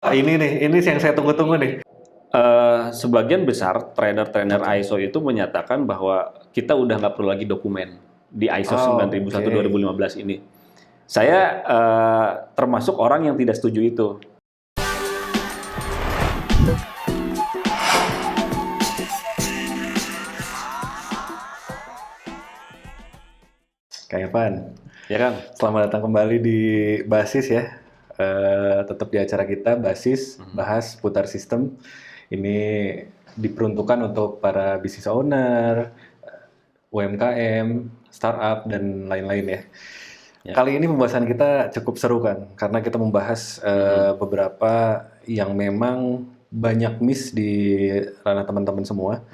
Ini nih, ini yang saya tunggu-tunggu nih. Sebagian besar trainer-trainer ISO itu menyatakan bahwa kita udah nggak perlu lagi dokumen di ISO Oh, 9001 oke. 2015 ini. Saya termasuk orang yang tidak setuju itu. Kak Evan, Ya kan? selamat datang kembali di Basis ya. Tetap di acara kita Basis, bahas putar sistem. Ini diperuntukkan untuk para business owner, UMKM, startup, dan lain-lain ya. Ya. Kali ini pembahasan kita cukup seru kan, karena kita membahas beberapa yang memang banyak miss di ranah teman-teman semua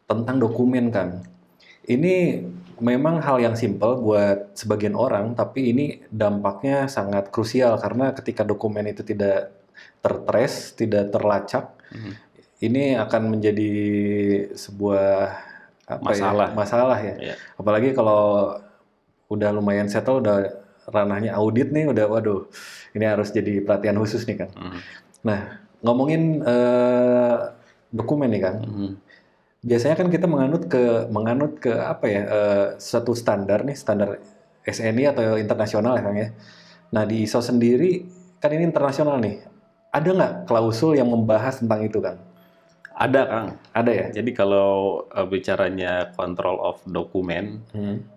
tentang dokumen kan. Ini memang hal yang simpel buat sebagian orang, tapi ini dampaknya sangat krusial karena ketika dokumen itu tidak tertrace, tidak terlacak, ini akan menjadi sebuah Masalah. masalah ya. Ya. Apalagi kalau udah lumayan settle, udah ranahnya audit nih, udah waduh, ini harus jadi perhatian khusus nih kan. Nah, ngomongin dokumen nih kan. Biasanya kan kita menganut ke apa ya, suatu standar nih, standar SNI atau internasional ya Kang ya. Nah di ISO sendiri kan ini internasional nih. Ada nggak klausul yang membahas tentang itu Kang? Ada, Kang. Ada ya? Jadi kalau bicaranya control of document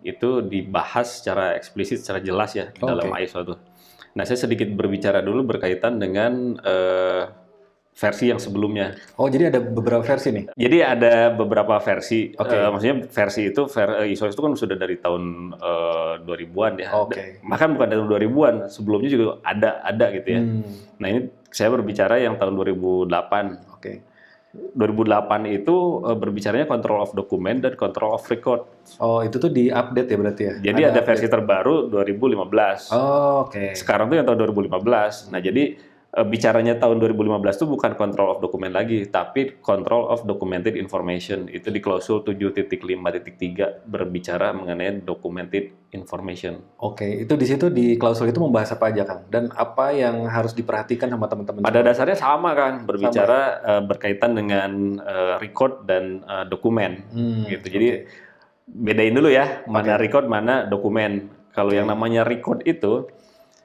itu dibahas secara eksplisit, secara jelas ya di dalam Oke. ISO itu. Nah, saya sedikit berbicara dulu berkaitan dengan versi yang sebelumnya. Oh jadi ada beberapa versi nih. Jadi ada beberapa versi, Oke. maksudnya versi itu ISO itu kan sudah dari tahun 2000-an ya. Oke. Bahkan bukan dari 2000-an, sebelumnya juga ada gitu ya. Nah, ini saya berbicara yang tahun 2008. Oke. 2008 itu berbicaranya control of document dan control of record. Oh itu tuh di-update ya berarti ya? Jadi ada versi update. terbaru 2015. Oh, oke. Sekarang tuh yang tahun 2015. Nah, jadi bicaranya tahun 2015 itu bukan control of document lagi, tapi control of documented information. Itu di klausul 7.5.3 berbicara mengenai documented information. Oke, itu di situ di klausul itu membahas apa aja Kang? Dan apa yang harus diperhatikan sama teman-teman Pada semua? dasarnya sama kan, berbicara berkaitan dengan record dan dokumen gitu. Jadi bedain dulu ya, mana record, mana dokumen. Kalau yang namanya record itu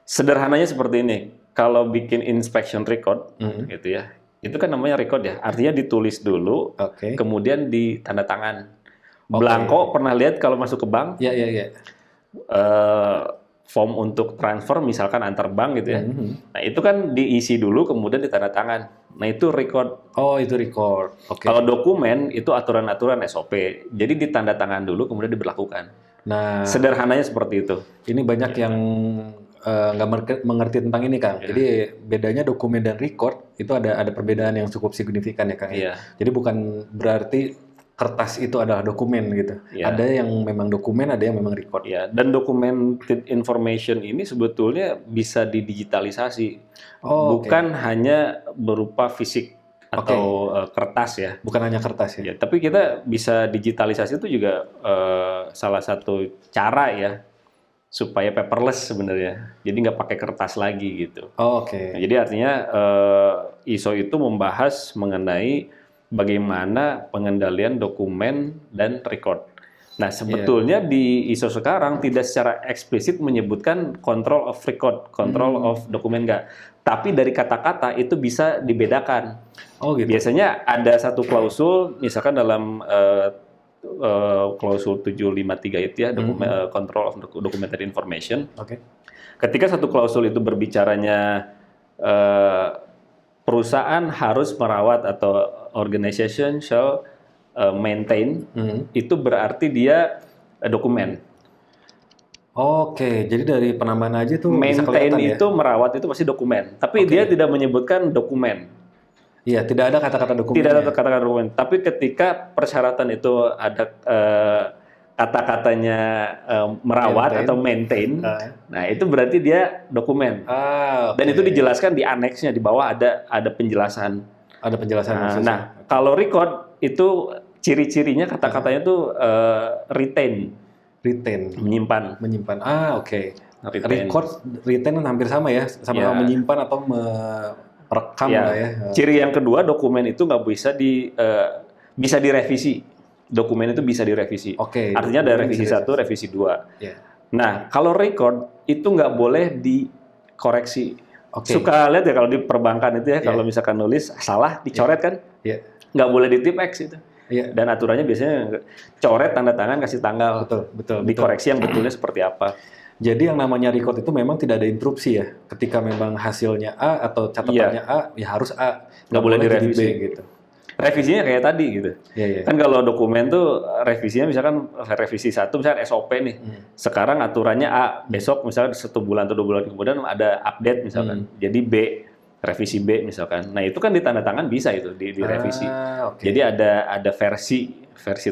sederhananya seperti ini. Kalau bikin inspection record gitu ya, itu kan namanya record ya. Artinya ditulis dulu, Oke. kemudian ditanda tangan. Blanko pernah lihat kalau masuk ke bank, Ya, ya, ya. form untuk transfer misalkan antar bank gitu ya. Nah, itu kan diisi dulu kemudian ditanda tangan. Nah, itu record. Oh, itu record. Oke. Kalau dokumen itu aturan-aturan SOP. Jadi ditanda tangan dulu kemudian diberlakukan. Nah, Sederhananya seperti itu. ini banyak yang nggak mengerti tentang ini, Kang. Jadi bedanya dokumen dan record itu ada perbedaan yang cukup signifikan ya, Kang. Iya. Jadi bukan berarti kertas itu adalah dokumen gitu. Iya. Ada yang memang dokumen, ada yang memang record. Ya, dan documented information ini sebetulnya bisa didigitalisasi, bukan hanya berupa fisik atau kertas ya. Bukan hanya kertas ya. Ya, tapi kita bisa digitalisasi itu juga salah satu cara ya supaya paperless sebenarnya. Jadi nggak pakai kertas lagi gitu. Oh, oke. Nah, jadi artinya ISO itu membahas mengenai bagaimana pengendalian dokumen dan record. Nah, sebetulnya di ISO sekarang tidak secara eksplisit menyebutkan control of record, control of dokumen enggak. Tapi dari kata-kata itu bisa dibedakan. Oh, gitu. Biasanya ada satu klausul, misalkan dalam klausul 753 itu ya, control of documented information. Oke. Ketika satu klausul itu berbicaranya perusahaan harus merawat atau organization shall maintain, itu berarti dia dokumen. Oke, jadi dari penambahan aja tuh bisa Maintain kelihatan ya. itu merawat itu pasti dokumen, tapi dia tidak menyebutkan dokumen. Iya, tidak ada kata-kata dokumen. Tidak ada kata-kata dokumen. Tapi ketika persyaratan itu ada kata-katanya merawat atau maintain, nah itu berarti dia dokumen. Dan itu dijelaskan di aneksnya, di bawah ada penjelasan. Ada penjelasan khusus. Nah, kalau record itu ciri-cirinya kata-katanya itu retain, menyimpan. Menyimpan. Oke. Retain. Record, retain kan hampir sama ya, sama-sama menyimpan atau rekam Ya. lah ya. Ciri yang kedua, dokumen itu nggak bisa direvisi. Dokumen itu bisa direvisi. Oke, Artinya ada dokumen revisi bisa 1, revisi 2. Ya. Nah, kalau record itu nggak boleh dikoreksi. Oke. Suka lihat ya kalau di perbankan itu ya, Iya. kalau misalkan nulis salah, dicoret kan? Iya. Nggak boleh di tip X itu. Iya. Dan aturannya biasanya coret, tanda tangan, kasih tanggal. Betul. Dikoreksi yang betulnya seperti apa. Jadi yang namanya record itu memang tidak ada interupsi ya. Ketika memang hasilnya A atau catatannya A, ya harus A. Nggak boleh jadi direvisi. B gitu. Revisinya kayak tadi gitu. Iya. Kan kalau dokumen tuh revisinya misalkan revisi 1 misalkan SOP nih. Sekarang aturannya A, besok misalkan 1 bulan atau 2 bulan kemudian ada update misalkan. Jadi B, revisi B misalkan. Nah, itu kan ditandatangan bisa itu direvisi. Oke. Jadi ada versi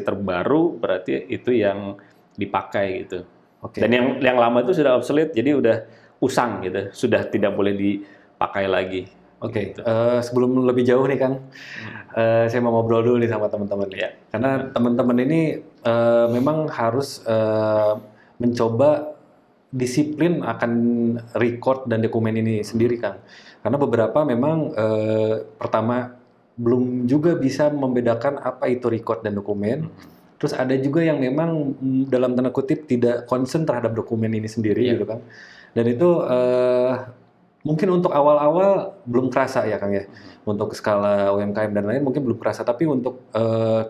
terbaru berarti itu yang dipakai gitu. Oke. Dan yang lama itu sudah obsolete, jadi udah usang gitu, sudah tidak boleh dipakai lagi. Oke, sebelum lebih jauh nih Kang, saya mau ngobrol dulu nih sama teman-teman ya. Karena teman-teman ini memang harus mencoba disiplin akan record dan dokumen ini sendiri Kang. Karena beberapa memang pertama belum juga bisa membedakan apa itu record dan dokumen. Terus ada juga yang memang dalam tanda kutip tidak concern terhadap dokumen ini sendiri gitu kan. Dan itu mungkin untuk awal-awal belum kerasa ya Kang ya. Untuk skala UMKM dan lain mungkin belum kerasa, tapi untuk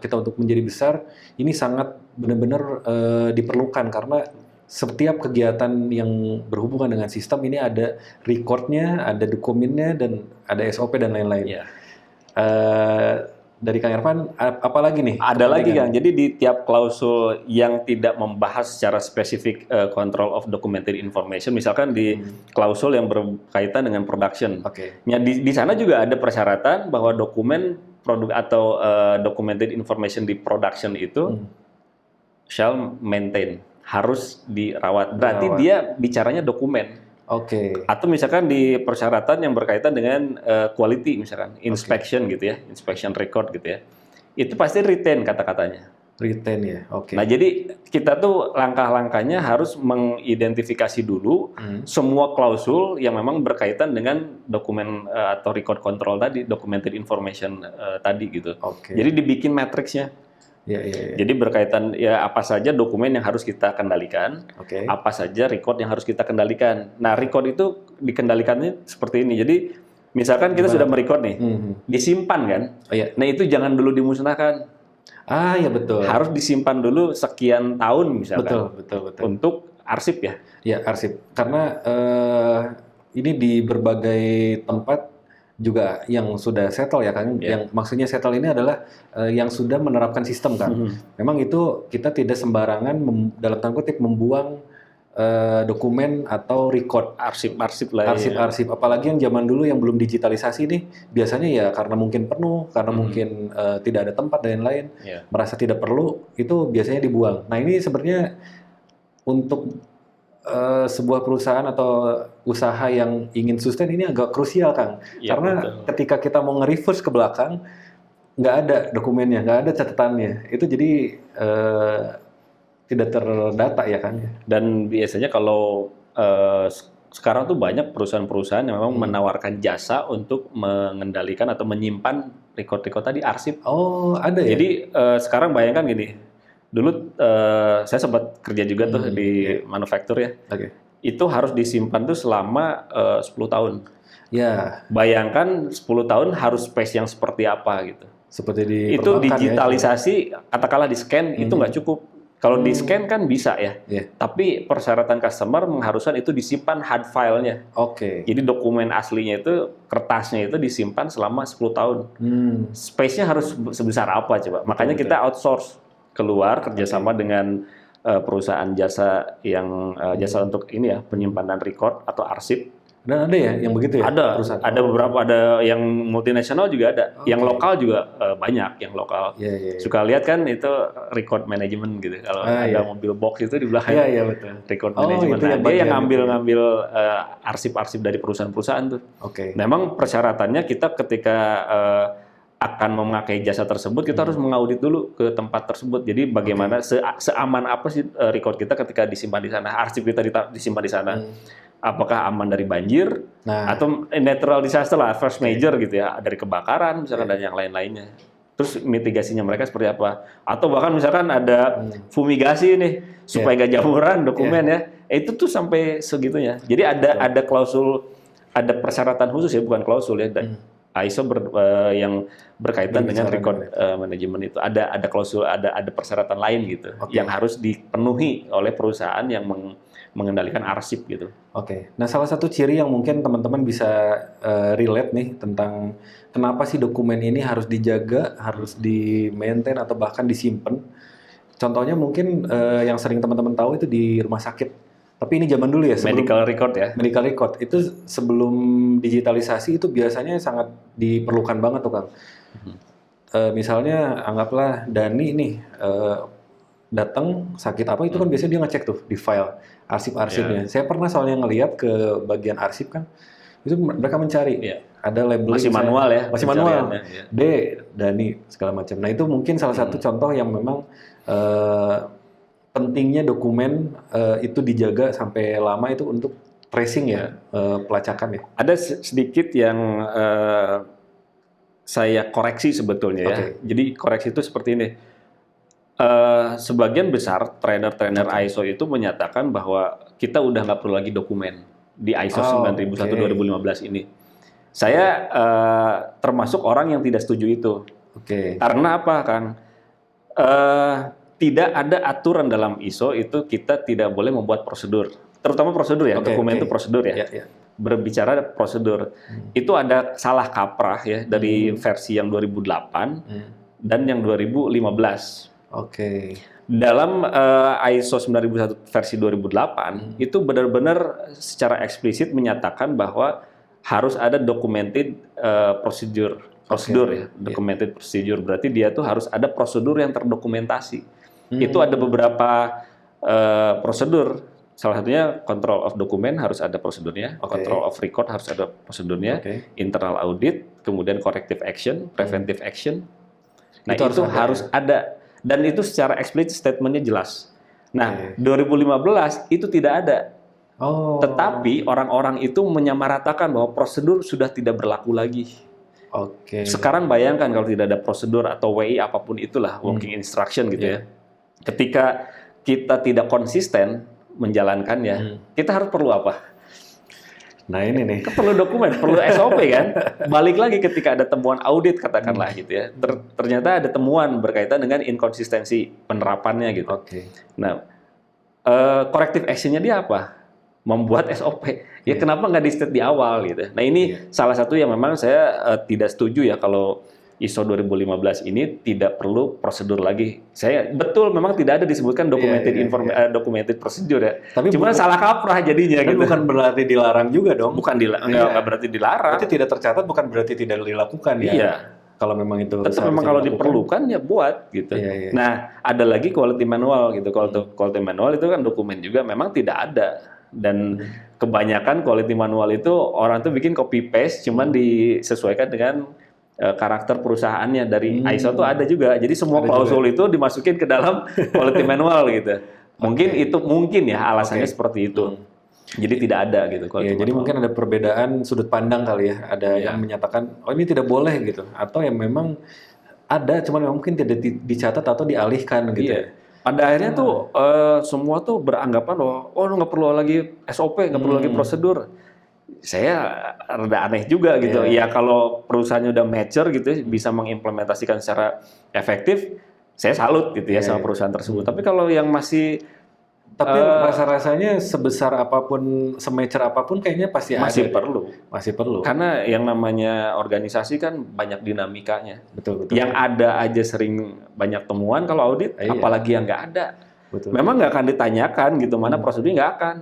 kita untuk menjadi besar ini sangat benar-benar diperlukan karena setiap kegiatan yang berhubungan dengan sistem ini ada recordnya, ada dokumennya dan ada SOP dan lain-lain. Dari Kang Irfan, apa lagi nih? Ada lagi Kang, jadi di tiap klausul yang tidak membahas secara spesifik control of documented information, misalkan di klausul yang berkaitan dengan production. Ya, di sana juga ada persyaratan bahwa dokumen produk atau documented information di production itu shall maintain, harus dirawat. Berarti dia bicaranya dokumen. Atau misalkan di persyaratan yang berkaitan dengan quality, misalkan inspection gitu ya, inspection record gitu ya, itu pasti retain kata-katanya. Retain ya, Nah jadi kita tuh langkah-langkahnya harus mengidentifikasi dulu semua klausul yang memang berkaitan dengan dokumen atau record control tadi, documented information tadi gitu. Jadi dibikin matriksnya. Jadi berkaitan ya apa saja dokumen yang harus kita kendalikan, apa saja record yang harus kita kendalikan. Nah record itu dikendalikannya seperti ini. Jadi misalkan kita sudah merecord nih, disimpan kan? Nah itu jangan dulu dimusnahkan. Ya betul. Harus disimpan dulu sekian tahun misalkan. Betul. Untuk arsip ya? Ya arsip. Karena ini di berbagai tempat juga yang sudah settle ya kan, yang maksudnya settle ini adalah yang sudah menerapkan sistem kan. Memang itu kita tidak sembarangan dalam tanda kutip membuang dokumen atau record arsip lah. Arsip, apalagi yang zaman dulu yang belum digitalisasi nih, biasanya ya karena mungkin penuh, karena mungkin tidak ada tempat dan lain-lain, merasa tidak perlu, itu biasanya dibuang. Nah ini sebenarnya untuk sebuah perusahaan atau usaha yang ingin sustain ini agak krusial Kang, karena ketika kita mau nge-reverse ke belakang nggak ada dokumennya, nggak ada catatannya, itu jadi tidak terdata ya kan. Dan biasanya kalau sekarang tuh banyak perusahaan-perusahaan yang memang menawarkan jasa untuk mengendalikan atau menyimpan record-record tadi arsip. Ada ya. Jadi sekarang bayangkan gini. Dulu saya sempat kerja juga tuh di manufaktur ya. Itu harus disimpan tuh selama 10 tahun. Bayangkan 10 tahun harus space yang seperti apa gitu. Seperti di itu digitalisasi, katakanlah di scan itu nggak cukup. Kalau di scan kan bisa ya. Tapi persyaratan customer mengharuskan itu disimpan hard file-nya. Jadi dokumen aslinya itu, kertasnya itu disimpan selama 10 tahun. Space-nya harus sebesar apa coba? Makanya kita outsource keluar kerjasama dengan perusahaan jasa yang jasa untuk ini ya, penyimpanan record atau arsip. Dan ada ya yang begitu ya? Ada beberapa, ada yang multinasional juga ada, yang lokal juga banyak yang lokal. Suka lihat kan itu record management gitu. Kalau ada mobil box itu di belakang betul. Record management. Nah, dia yang ngambil arsip-arsip dari perusahaan-perusahaan tuh. Memang persyaratannya kita ketika akan memakai jasa tersebut, kita harus mengaudit dulu ke tempat tersebut. Jadi bagaimana seaman apa sih record kita ketika disimpan di sana, arsip kita disimpan di sana. apakah aman dari banjir atau natural disaster lah, first major gitu ya, dari kebakaran misalkan dan yang lain-lainnya. Terus mitigasinya mereka seperti apa? Atau bahkan misalkan ada fumigasi nih supaya gak jamuran dokumen ya. Itu tuh sampai segitunya. Jadi ada klausul, ada persyaratan khusus ya, bukan klausul ya. ISO yang berkaitan dengan record manajemen itu ada klausul, ada persyaratan lain gitu yang harus dipenuhi oleh perusahaan yang mengendalikan arsip gitu. Oke. Nah, salah satu ciri yang mungkin teman-teman bisa relate nih tentang kenapa sih dokumen ini harus dijaga, harus di-maintain atau bahkan disimpan. Contohnya mungkin yang sering teman-teman tahu itu di rumah sakit. Tapi ini zaman dulu ya, medical record ya. Medical record itu sebelum digitalisasi itu biasanya sangat diperlukan banget tuh Kang. Misalnya anggaplah Dani nih datang sakit apa itu kan biasanya dia ngecek tuh di file arsip-arsipnya. Saya pernah soalnya ngelihat ke bagian arsip kan, itu mereka mencari ada labeling masih manual ya, masih manual D Dani segala macam. Nah itu mungkin salah satu contoh yang memang pentingnya dokumen itu dijaga sampai lama itu untuk tracing ya, pelacakan ya. Ada sedikit yang saya koreksi sebetulnya ya. Jadi koreksi itu seperti ini. Sebagian besar trainer-trainer ISO itu menyatakan bahwa kita udah nggak perlu lagi dokumen di ISO 9001/2015 ini. Saya termasuk orang yang tidak setuju itu. Karena apa, Kang? Tidak ada aturan dalam ISO itu kita tidak boleh membuat prosedur, terutama prosedur ya, dokumen itu prosedur ya. Berbicara prosedur, itu ada salah kaprah ya dari versi yang 2008 dan yang 2015. Dalam ISO 9001 versi 2008 itu benar-benar secara eksplisit menyatakan bahwa harus ada documented prosedur ya, documented procedure berarti dia tuh harus ada prosedur yang terdokumentasi. Itu ada beberapa prosedur, salah satunya control of document harus ada prosedurnya, control of record harus ada prosedurnya, internal audit, kemudian corrective action, preventive action. Nah itu harus ada. Dan itu secara eksplisit statementnya jelas. Nah, 2015 itu tidak ada. Tetapi orang-orang itu menyamaratakan bahwa prosedur sudah tidak berlaku lagi. Sekarang bayangkan kalau tidak ada prosedur atau WI apapun itulah, working instruction gitu ya. Ketika kita tidak konsisten menjalankannya, kita harus perlu apa? Nah ini nih. Perlu dokumen, perlu SOP kan. Balik lagi ketika ada temuan audit katakanlah gitu ya. Ternyata ada temuan berkaitan dengan inkonsistensi penerapannya gitu. Nah, corrective action-nya dia apa? Membuat SOP. Ya kenapa nggak di-state di awal gitu. Nah ini salah satu yang memang saya tidak setuju ya kalau ISO 2015 ini tidak perlu prosedur lagi. Saya betul memang tidak ada disebutkan documented procedure ya. Tapi cuma salah kaprah jadinya gitu. Bukan berarti dilarang juga dong. Bukan nggak berarti dilarang. Berarti tidak tercatat bukan berarti tidak dilakukan ya. Iya. Kalau memang itu tetap memang kalau diperlukan ya buat gitu. Nah, ada lagi quality manual gitu. Quality manual itu kan dokumen juga memang tidak ada. Dan kebanyakan quality manual itu orang tuh bikin copy paste cuman disesuaikan dengan karakter perusahaannya. Dari ISO tuh ada juga. Jadi semua klausul itu dimasukin ke dalam quality manual gitu. Mungkin ya alasannya seperti itu. Jadi tidak ada gitu. Jadi mungkin ada perbedaan sudut pandang kali ya. Ada yang menyatakan oh ini tidak boleh gitu. Atau yang memang ada cuman mungkin tidak dicatat atau dialihkan gitu. Pada akhirnya tuh semua tuh beranggapan nggak perlu lagi SOP, nggak perlu lagi prosedur. Saya rada aneh juga gitu. Ya kalau perusahaannya udah mature gitu bisa mengimplementasikan secara efektif, saya salut gitu ya sama perusahaan tersebut. Tapi kalau yang masih rasa-rasanya sebesar apapun, semature apapun kayaknya pasti masih ada. Masih perlu. Karena yang namanya organisasi kan banyak dinamikanya. Betul. Yang ada aja sering banyak temuan kalau audit, apalagi yang nggak ada. Memang nggak akan ditanyakan gitu, mana prosedurnya nggak akan.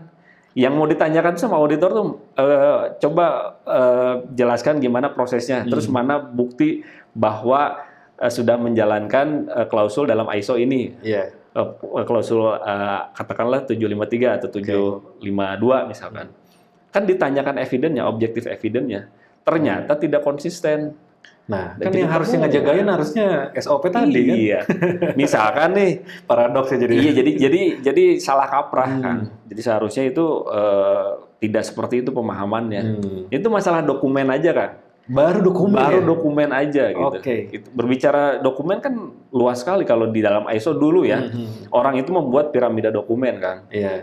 Yang mau ditanyakan sama auditor tuh coba jelaskan gimana prosesnya, terus mana bukti bahwa sudah menjalankan klausul dalam ISO ini. Klausul katakanlah 753 atau 752 misalkan. Kan ditanyakan evidence-nya, objektif evidence-nya. Ternyata tidak konsisten. Nah, kan yang harusnya ngejagain harusnya SOP tadi kan. Iya. Misalkan nih paradoks ya jadi. Iya, jadi salah kaprah kan. Jadi seharusnya itu tidak seperti itu pemahamannya. Itu masalah dokumen aja kan. Baru Dokumen aja gitu. Berbicara dokumen kan luas sekali kalau di dalam ISO dulu ya. Orang itu membuat piramida dokumen kan.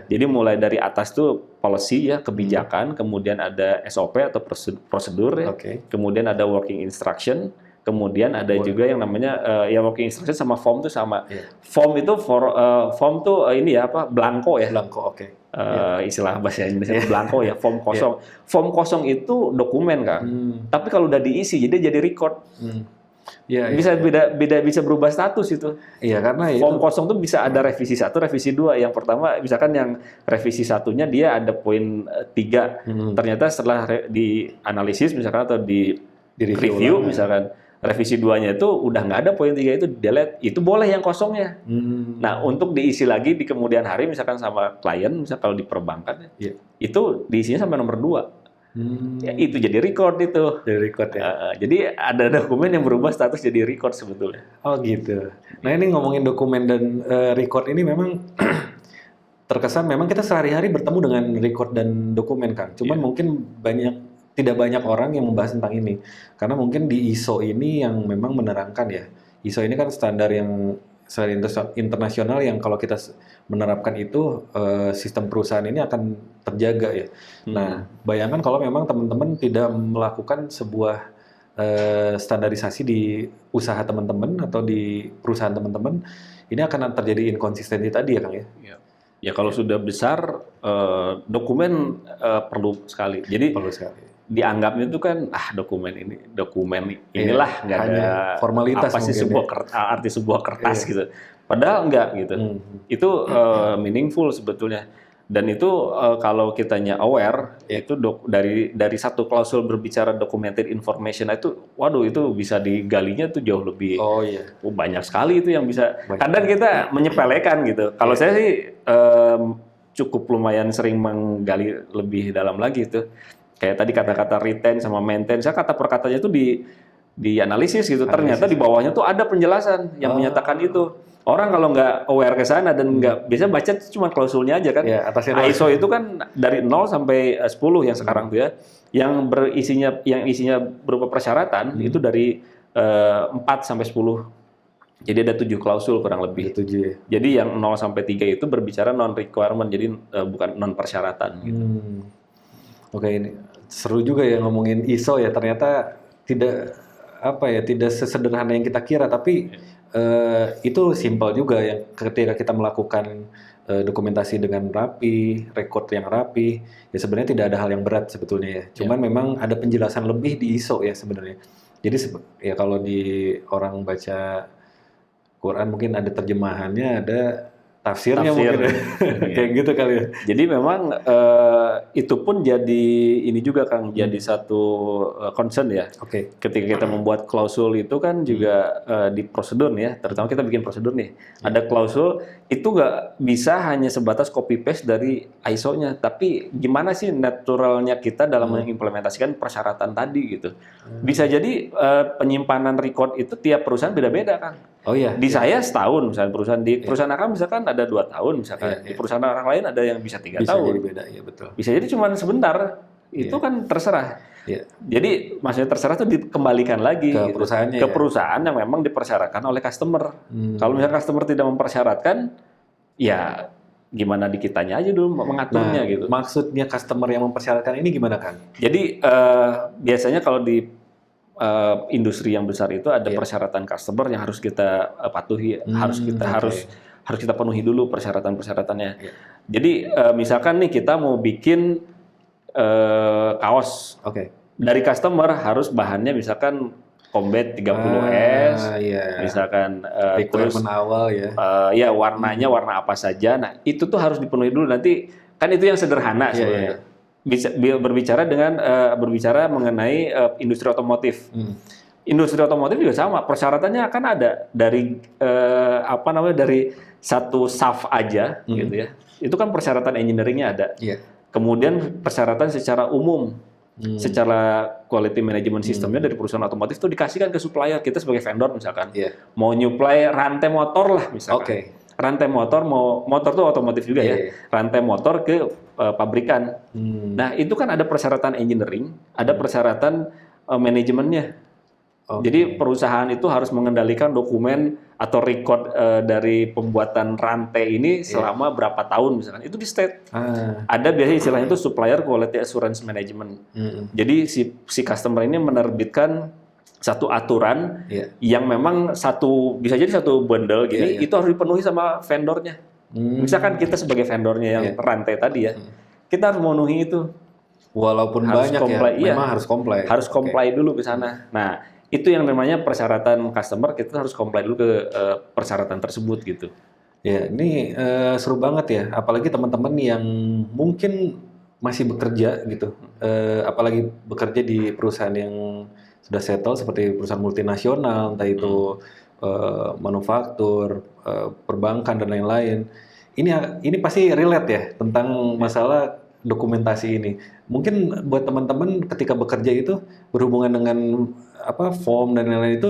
Jadi mulai dari atas tuh policy ya, kebijakan, kemudian ada SOP atau prosedur ya. Kemudian ada working instruction, kemudian ada juga yang namanya ya working instruction sama form tuh sama. Form itu form tuh ini ya apa? Blanko ya. Istilah bahasa Indonesia blanko ya, form kosong. Form kosong itu dokumen kan. Tapi kalau udah diisi jadi record. Bisa berubah status itu. Karena form kosong tuh bisa ada revisi 1, revisi 2. Yang pertama misalkan yang revisi 1-nya dia ada poin 3. Ternyata setelah dianalisis misalkan atau di review misalkan revisi 2-nya itu udah nggak ada poin 3 itu delete, itu boleh yang kosongnya. Nah, untuk diisi lagi di kemudian hari misalkan sama klien, misal kalau di perbankan itu diisinya sampai nomor 2. Ya, itu jadi record itu. Jadi record ya. Jadi ada dokumen yang berubah status jadi record sebetulnya. Oh gitu. Nah, ini ngomongin dokumen dan record ini memang terkesan memang kita sehari-hari bertemu dengan record dan dokumen, Kang. Cuman mungkin tidak banyak orang yang membahas tentang ini. Karena mungkin di ISO ini yang memang menerangkan ya. ISO ini kan standar yang internasional yang kalau kita menerapkan itu sistem perusahaan ini akan terjaga ya. Nah, bayangkan kalau memang teman-teman tidak melakukan sebuah standarisasi di usaha teman-teman atau di perusahaan teman-teman, ini akan terjadi inkonsistensi tadi ya, Kang ya? Ya kalau sudah besar dokumen perlu sekali. Jadi perlu sekali. Dianggapnya itu kan dokumen inilah nggak ada formalitas apa sih arti sebuah kertas gitu. Padahal enggak gitu. Itu meaningful sebetulnya. Dan itu kalau kitanya aware itu dari satu klausul berbicara documented information itu, waduh itu bisa digalinya tuh jauh lebih banyak sekali itu yang bisa. Kadang kita menyepelekan gitu. Kalau saya sih cukup lumayan sering menggali lebih dalam lagi itu. Kayak tadi kata-kata retain sama maintain, saya kata per katanya itu dianalisis gitu. Ternyata di bawahnya tuh ada penjelasan yang menyatakan itu. Orang kalau nggak aware ke sana dan nggak bisa baca cuma klausulnya aja kan. ISO itu kan dari 0 sampai 10 yang sekarang tuh ya. Yang isinya berupa persyaratan itu dari 4 sampai 10. Jadi ada 7 klausul kurang lebih. 7 ya. Jadi yang 0 sampai 3 itu berbicara non requirement, jadi bukan non persyaratan gitu. Oke, ini seru juga ya ngomongin ISO ya. Ternyata tidak sesederhana yang kita kira, tapi itu simpel juga yang ketika kita melakukan dokumentasi dengan rapi, record yang rapi, ya sebenarnya tidak ada hal yang berat sebetulnya ya. Cuman memang ada penjelasan lebih di ISO ya sebenarnya. Jadi ya kalau di orang baca Quran mungkin ada terjemahannya, ada tafsirnya mungkin kayak gitu kali ya. Jadi memang itu pun jadi ini juga Kang, jadi satu concern ya. Ketika kita membuat klausul itu kan juga di prosedur nih ya, terutama kita bikin prosedur nih. Ada klausul itu nggak bisa hanya sebatas copy paste dari ISO-nya, tapi gimana sih naturalnya kita dalam mengimplementasikan persyaratan tadi gitu. Bisa jadi penyimpanan record itu tiap perusahaan beda-beda Kang. Di saya setahun misalnya perusahaan Akang misalkan ada 2 tahun misalkan. Di perusahaan orang lain ada yang bisa 3 tahun. Bisa jadi beda, ya betul. Bisa jadi cuma sebentar. Itu kan terserah. Jadi maksudnya terserah itu dikembalikan lagi ke perusahaannya ke perusahaan yang memang dipersyaratkan oleh customer. Kalau misalnya customer tidak mempersyaratkan, ya gimana di kitanya aja dulu mengaturnya gitu. Maksudnya customer yang mempersyaratkan ini gimana Kang? Jadi biasanya kalau di industri yang besar itu ada persyaratan customer yang harus kita patuhi, harus kita penuhi dulu persyaratan-persyaratannya. Jadi misalkan nih kita mau bikin kaos, dari customer harus bahannya misalkan Combat 30S, misalkan terus awal ya warnanya warna apa saja. Nah itu tuh harus dipenuhi dulu. Nanti kan itu yang sederhana sebenarnya. Berbicara mengenai industri otomotif. Industri otomotif juga sama, persyaratannya akan ada dari dari satu SAF aja gitu ya. Itu kan persyaratan engineeringnya ada. Kemudian persyaratan secara umum, secara quality management sistemnya dari perusahaan otomotif itu dikasihkan ke supplier. Kita sebagai vendor misalkan mau nyuplai rantai motor lah misalkan. rantai motor tuh otomotif juga ya, rantai motor ke pabrikan. Nah itu kan ada persyaratan engineering, ada persyaratan manajemennya. Jadi perusahaan itu harus mengendalikan dokumen atau record dari pembuatan rantai ini selama berapa tahun misalkan. Itu di state. Ada biasanya istilahnya itu supplier quality assurance management. Jadi si customer ini menerbitkan satu aturan yang memang bisa jadi satu bundle gini, itu harus dipenuhi sama vendornya. Misalkan kita sebagai vendornya yang rantai tadi ya, kita harus memenuhi itu. Walaupun harus banyak memang harus comply. Harus comply dulu ke sana. Nah, itu yang namanya persyaratan customer, kita harus comply dulu ke persyaratan tersebut gitu. Ya, ini seru banget ya, apalagi teman-teman yang mungkin masih bekerja gitu, apalagi bekerja di perusahaan yang sudah settle seperti perusahaan multinasional, entah itu manufaktur, perbankan dan lain-lain. Ini pasti relate ya tentang masalah dokumentasi ini. Mungkin buat teman-teman ketika bekerja itu berhubungan dengan form dan lain-lain itu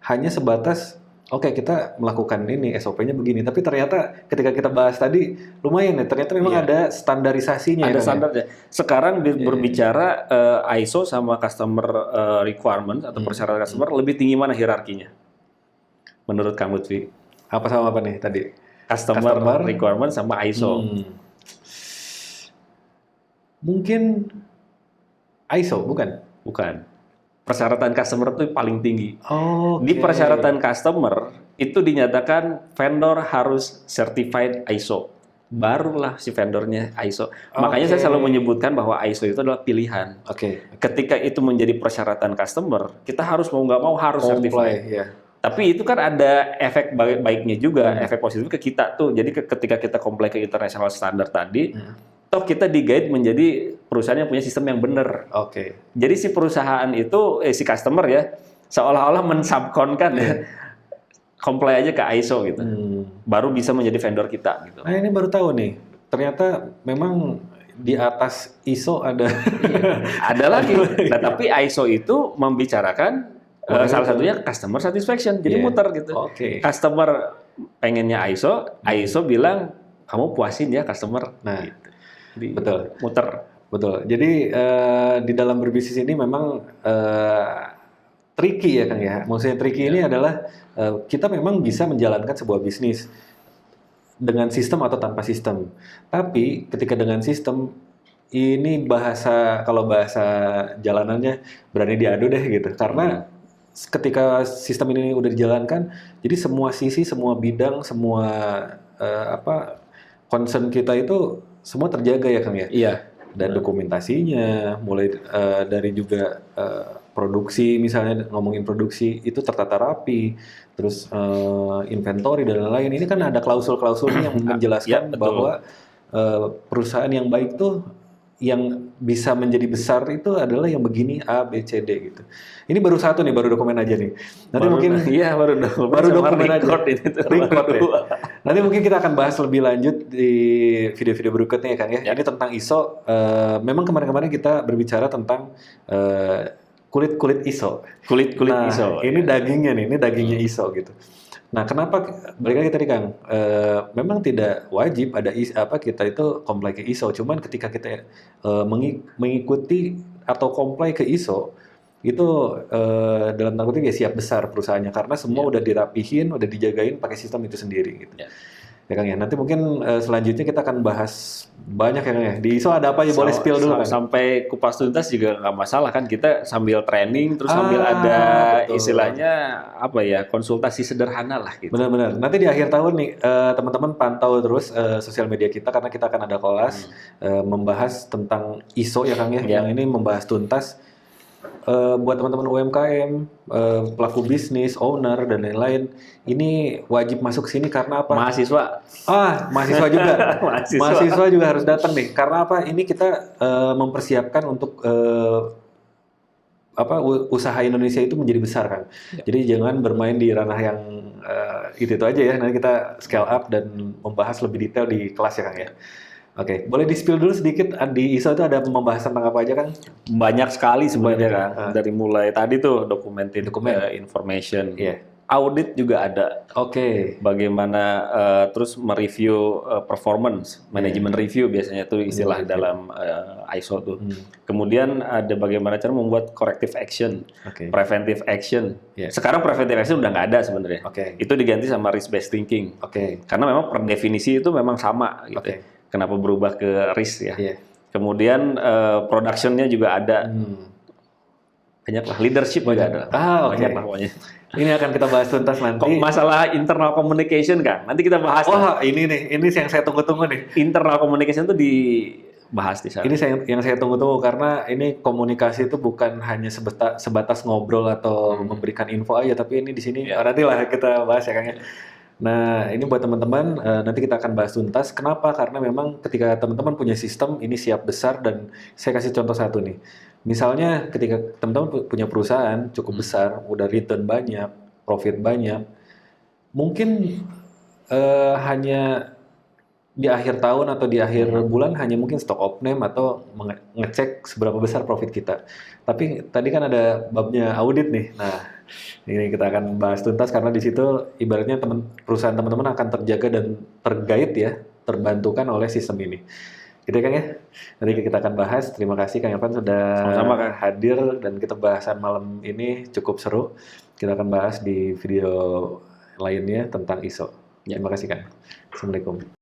hanya sebatas oke, kita melakukan ini SOP-nya begini, tapi ternyata ketika kita bahas tadi lumayan ya, ternyata memang ada standarisasinya. Ada standarnya. Sekarang berbicara ISO sama customer requirement atau persyaratan customer, lebih tinggi mana hierarkinya? Menurut Kang Lutfi? Apa sama apa nih tadi? Customer requirement sama ISO. Mungkin ISO, bukan? Bukan. Persyaratan customer itu paling tinggi. Di persyaratan customer itu dinyatakan vendor harus certified ISO. Barulah si vendornya ISO. Makanya saya selalu menyebutkan bahwa ISO itu adalah pilihan. Ketika itu menjadi persyaratan customer, kita harus mau nggak mau harus certified. Tapi itu kan ada efek baiknya juga, efek positif ke kita tuh. Jadi ketika kita comply ke international standard tadi, toh kita di-guide menjadi perusahaan yang punya sistem yang benar. Jadi si perusahaan itu, si customer ya, seolah-olah mensubkonkan ya, comply aja ke ISO gitu. Baru bisa menjadi vendor kita gitu. Nah ini baru tahu nih, ternyata memang di atas ISO ada ada lagi. Nah tapi ISO itu membicarakan salah satunya customer satisfaction. Jadi muter gitu. Customer pengennya ISO bilang kamu puasin ya customer. Nah, gitu. Jadi, muter. Betul. Jadi di dalam berbisnis ini memang tricky ya Kang ya. Maksudnya tricky ini adalah kita memang bisa menjalankan sebuah bisnis dengan sistem atau tanpa sistem. Tapi ketika dengan sistem ini kalau bahasa jalanannya berani diadu deh gitu. Karena ketika sistem ini udah dijalankan, jadi semua sisi, semua bidang, semua concern kita itu semua terjaga ya Kang ya. Dan dokumentasinya, mulai dari juga produksi, misalnya ngomongin produksi itu tertata rapi, terus inventory dan lain-lain. Ini kan ada klausul-klausulnya yang menjelaskan bahwa perusahaan yang baik tuh yang bisa menjadi besar itu adalah yang begini A, B, C, D gitu. Ini baru satu nih, baru dokumen aja nih. Nanti baru dokumen aja. Record ya. Nanti mungkin kita akan bahas lebih lanjut di video-video berikutnya ya Kang ya. Ini tentang ISO. Memang kemarin-kemarin kita berbicara tentang kulit ISO. Nah, ISO. Ini dagingnya nih, ini dagingnya ISO gitu. Nah, kenapa balik lagi tadi Kang? Memang tidak wajib ada kita itu comply ke ISO. Cuman ketika kita mengikuti atau comply ke ISO itu dalam tanda kutip ya siap besar perusahaannya karena semua udah dirapihin, udah dijagain pakai sistem itu sendiri gitu. Ya Kang ya. Nanti mungkin selanjutnya kita akan bahas banyak ya Kang ya. Di ISO ada apa aja boleh spill dulu Kang. Sampai kupas tuntas juga nggak masalah kan, kita sambil training terus sambil ada istilahnya konsultasi sederhana lah gitu. Benar-benar. Nanti di akhir tahun nih teman-teman pantau terus sosial media kita karena kita akan ada kelas membahas tentang ISO ya Kang ya. Yang ini membahas tuntas buat teman-teman UMKM, pelaku bisnis, owner dan lain-lain, ini wajib masuk sini karena apa? Mahasiswa. Mahasiswa juga. Mahasiswa juga harus datang nih. Karena apa? Ini kita mempersiapkan untuk usaha Indonesia itu menjadi besar kan. Jadi jangan bermain di ranah yang itu aja ya. Nanti kita scale up dan membahas lebih detail di kelas ya Kang ya. Oke, boleh di-spill dulu sedikit di ISO itu ada pembahasan tentang apa aja Kang? Banyak sekali sebenarnya Kang. Dari mulai tadi tuh dokumen information, audit juga ada. Oke. Bagaimana terus mereview performance, manajemen review biasanya itu istilah dalam ISO tuh. Kemudian ada bagaimana cara membuat corrective action, preventive action. Sekarang preventive action udah nggak ada sebenarnya. Itu diganti sama risk based thinking. Karena memang per definisi itu memang sama gitu. Kenapa berubah ke risk ya? Kemudian productionnya juga ada. Banyak lah, leadership juga ada. Banyak lah pokoknya. Ini akan kita bahas tuntas nanti. Masalah internal communication kan, nanti kita bahas. Ini yang saya tunggu-tunggu nih. Internal communication itu dibahas di sana. Ini yang saya tunggu-tunggu karena ini komunikasi itu bukan hanya sebatas ngobrol atau memberikan info aja, tapi ini di sini nantilah kita bahas ya Kang ya. Nah, ini buat teman-teman, nanti kita akan bahas tuntas. Kenapa? Karena memang ketika teman-teman punya sistem, ini siap besar, dan saya kasih contoh satu nih. Misalnya ketika teman-teman punya perusahaan cukup besar, udah return banyak, profit banyak, mungkin hanya di akhir tahun atau di akhir bulan hanya mungkin stock of name atau ngecek seberapa besar profit kita. Tapi tadi kan ada babnya audit nih. Nah, ini kita akan bahas tuntas karena di situ ibaratnya perusahaan teman-teman akan terjaga dan terguide ya, terbantukan oleh sistem ini. Gitu kan ya? Nanti kita akan bahas. Terima kasih Kang Irfan sudah hadir dan kita bahasan malam ini cukup seru. Kita akan bahas di video lainnya tentang ISO. Terima kasih Kang. Assalamualaikum.